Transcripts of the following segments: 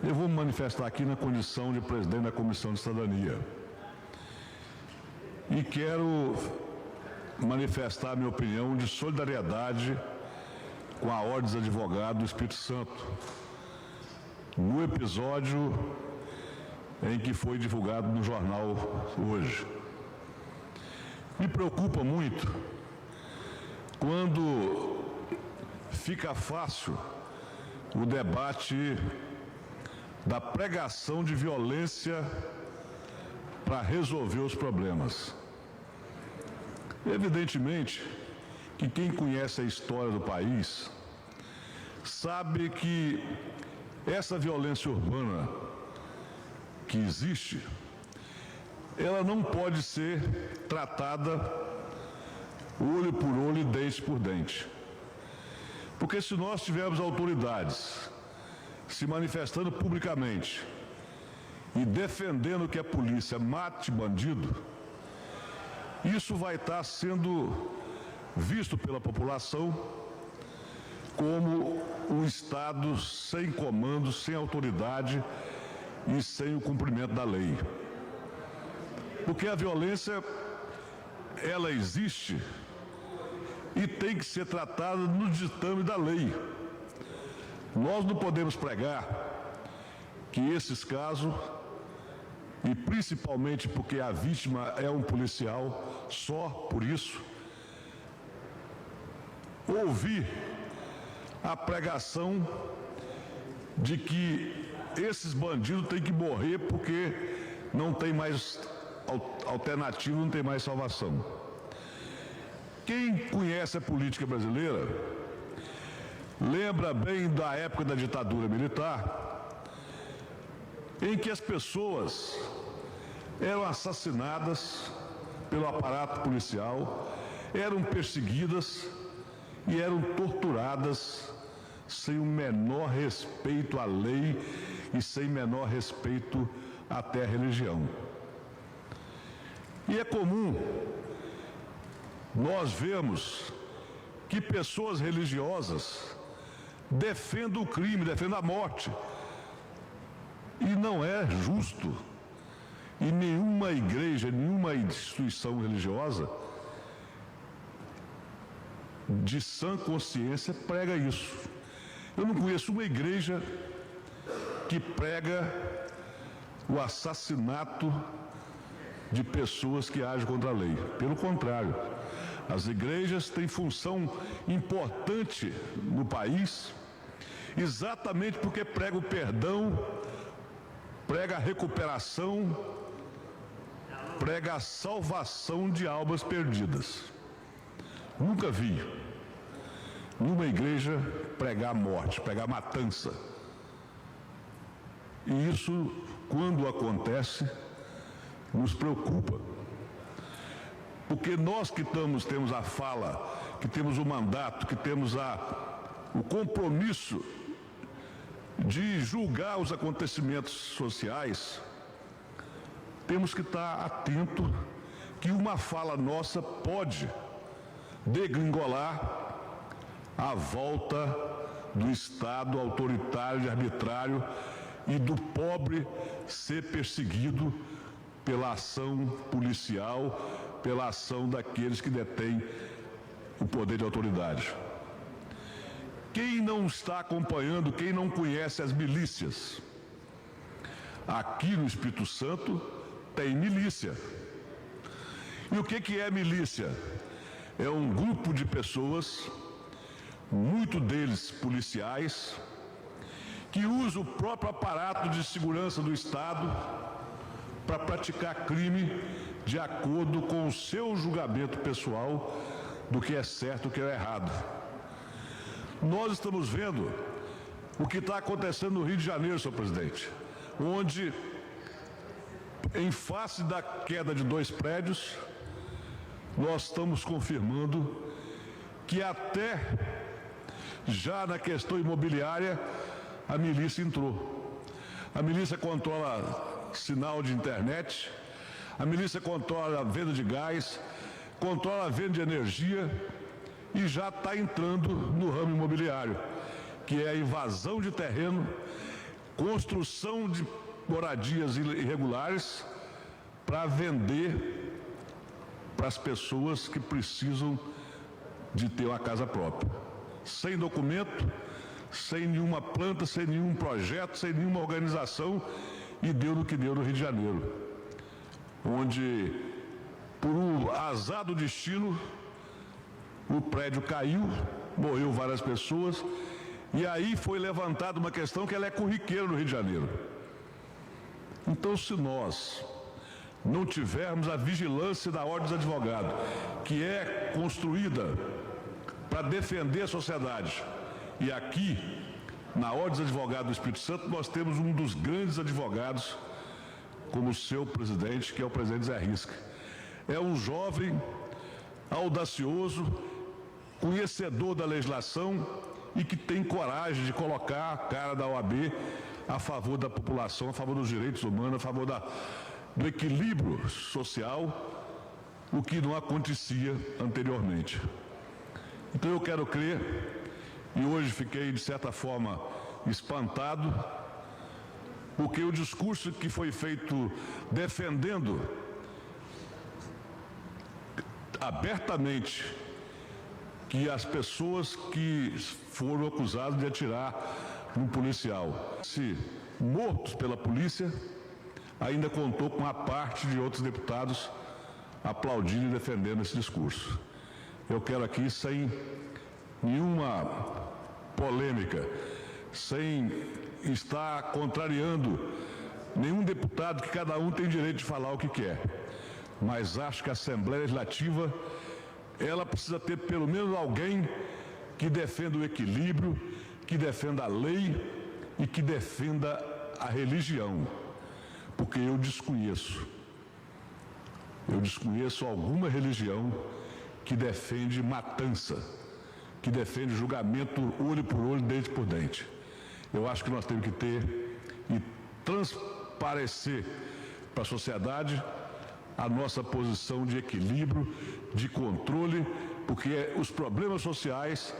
Eu vou me manifestar aqui na condição de presidente da Comissão de Cidadania. E quero manifestar a minha opinião de solidariedade com a Ordem dos Advogados do Espírito Santo, no episódio em que foi divulgado no jornal hoje. Me preocupa muito quando fica fácil o debate da pregação de violência para resolver os problemas. Evidentemente que quem conhece a história do país sabe que essa violência urbana que existe, ela não pode ser tratada olho por olho e dente por dente. Porque se nós tivermos autoridades se manifestando publicamente e defendendo que a polícia mate bandido, isso vai estar sendo visto pela população como um Estado sem comando, sem autoridade e sem o cumprimento da lei. Porque a violência, ela existe e tem que ser tratada no ditame da lei. Nós não podemos pregar que esses casos, e principalmente porque a vítima é um policial, só por isso, ouvir a pregação de que esses bandidos têm que morrer porque não tem mais alternativa, não tem mais salvação. Quem conhece a política brasileira lembra bem da época da ditadura militar, em que as pessoas eram assassinadas pelo aparato policial, eram perseguidas e eram torturadas sem o menor respeito à lei e sem menor respeito até à religião. E é comum nós vemos que pessoas religiosas defendem o crime, defendem a morte. E não é justo. E nenhuma igreja, nenhuma instituição religiosa de sã consciência prega isso. Eu não conheço uma igreja que prega o assassinato de pessoas que agem contra a lei. Pelo contrário, as igrejas têm função importante no país, exatamente porque prega o perdão, prega a recuperação, prega a salvação de almas perdidas. Nunca vi numa igreja pregar a morte, pregar a matança. E isso, quando acontece, nos preocupa. Porque nós que temos a fala, que temos o mandato, que temos o compromisso de julgar os acontecimentos sociais, temos que estar atento que uma fala nossa pode degringolar a volta do Estado autoritário e arbitrário e do pobre ser perseguido pela ação policial, pela ação daqueles que detêm o poder de autoridade. Quem não está acompanhando, quem não conhece as milícias, aqui no Espírito Santo tem milícia. E o que é milícia? É um grupo de pessoas, muitos deles policiais, que usa o próprio aparato de segurança do Estado para praticar crime de acordo com o seu julgamento pessoal do que é certo e o que é errado. Nós estamos vendo o que está acontecendo no Rio de Janeiro, senhor presidente, onde, em face da queda de 2 prédios, nós estamos confirmando que até já na questão imobiliária a milícia entrou. A milícia controla sinal de internet, a milícia controla a venda de gás, controla a venda de energia e já está entrando no ramo imobiliário, que é a invasão de terreno, construção de moradias irregulares para vender para as pessoas que precisam de ter uma casa própria, sem documento, sem nenhuma planta, sem nenhum projeto, sem nenhuma organização, e deu no que deu no Rio de Janeiro, onde, por um azar do destino, o prédio caiu, morreu várias pessoas, e aí foi levantada uma questão que ela é corriqueira no Rio de Janeiro. Então, se nós não tivermos a vigilância da Ordem dos Advogados, que é construída para defender a sociedade, e aqui, na Ordem dos Advogados do Espírito Santo, nós temos um dos grandes advogados como seu presidente, que é o presidente Zé Risca. É um jovem audacioso, conhecedor da legislação e que tem coragem de colocar a cara da OAB a favor da população, a favor dos direitos humanos, a favor do equilíbrio social, o que não acontecia anteriormente. Então eu quero crer, e hoje fiquei de certa forma espantado, porque o discurso que foi feito defendendo abertamente que as pessoas que foram acusadas de atirar no policial, se mortos pela polícia, ainda contou com a parte de outros deputados aplaudindo e defendendo esse discurso. Eu quero aqui, sem nenhuma polêmica, sem estar contrariando nenhum deputado, que cada um tem direito de falar o que quer, mas acho que a Assembleia Legislativa, ela precisa ter pelo menos alguém que defenda o equilíbrio, que defenda a lei e que defenda a religião, porque eu desconheço alguma religião que defende matança, que defende julgamento olho por olho, dente por dente. Eu acho que nós temos que ter e transparecer para a sociedade a nossa posição de equilíbrio, de controle, porque os problemas sociais,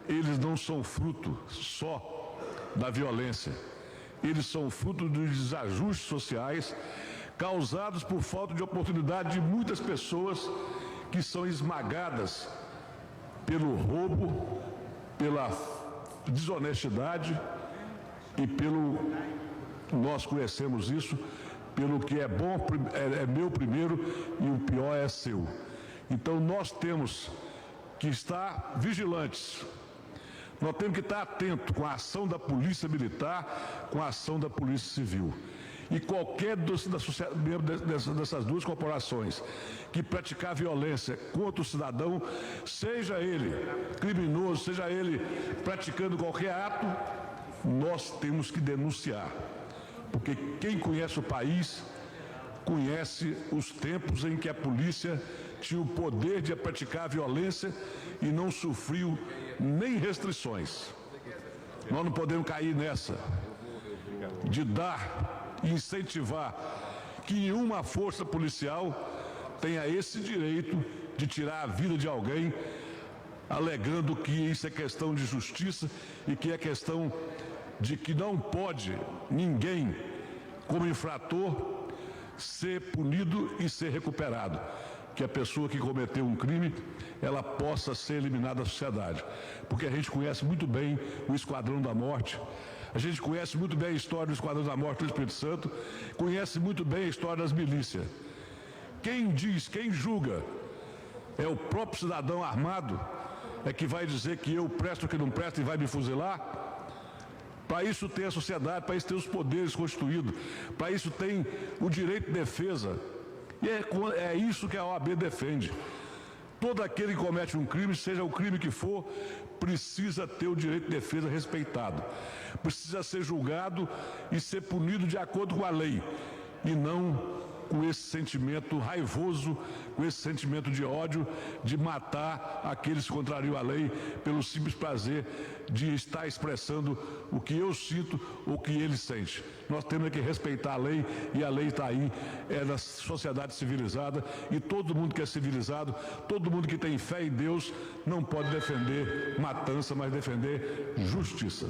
eles não são fruto só da violência, eles são fruto dos desajustes sociais causados por falta de oportunidade de muitas pessoas que são esmagadas pelo roubo, pela desonestidade e nós conhecemos isso, pelo que é bom é meu primeiro e o pior é seu. Então nós temos que estar vigilantes, nós temos que estar atentos com a ação da Polícia Militar, com a ação da Polícia Civil. E qualquer dessas duas corporações que praticar violência contra o cidadão, seja ele criminoso, seja ele praticando qualquer ato, nós temos que denunciar. Porque quem conhece o país, conhece os tempos em que a polícia tinha o poder de praticar violência e não sofreu nem restrições. Nós não podemos cair nessa, de dar e incentivar que nenhuma força policial tenha esse direito de tirar a vida de alguém, alegando que isso é questão de justiça e que é questão de que não pode ninguém, como infrator, ser punido e ser recuperado. Que a pessoa que cometeu um crime, ela possa ser eliminada da sociedade. Porque a gente conhece muito bem o Esquadrão da Morte, a gente conhece muito bem a história do Esquadrão da Morte do Espírito Santo, conhece muito bem a história das milícias. Quem diz, quem julga, é o próprio cidadão armado, é que vai dizer que eu presto o que não presto e vai me fuzilar? Para isso tem a sociedade, para isso tem os poderes constituídos, para isso tem o direito de defesa. E é isso que a OAB defende. Todo aquele que comete um crime, seja o crime que for, precisa ter o direito de defesa respeitado. Precisa ser julgado e ser punido de acordo com a lei, e não com esse sentimento raivoso, com esse sentimento de ódio, de matar aqueles que contrariam a lei pelo simples prazer de estar expressando o que eu sinto, o que ele sente. Nós temos que respeitar a lei, e a lei está aí, é da sociedade civilizada, e todo mundo que é civilizado, todo mundo que tem fé em Deus, não pode defender matança, mas defender justiça.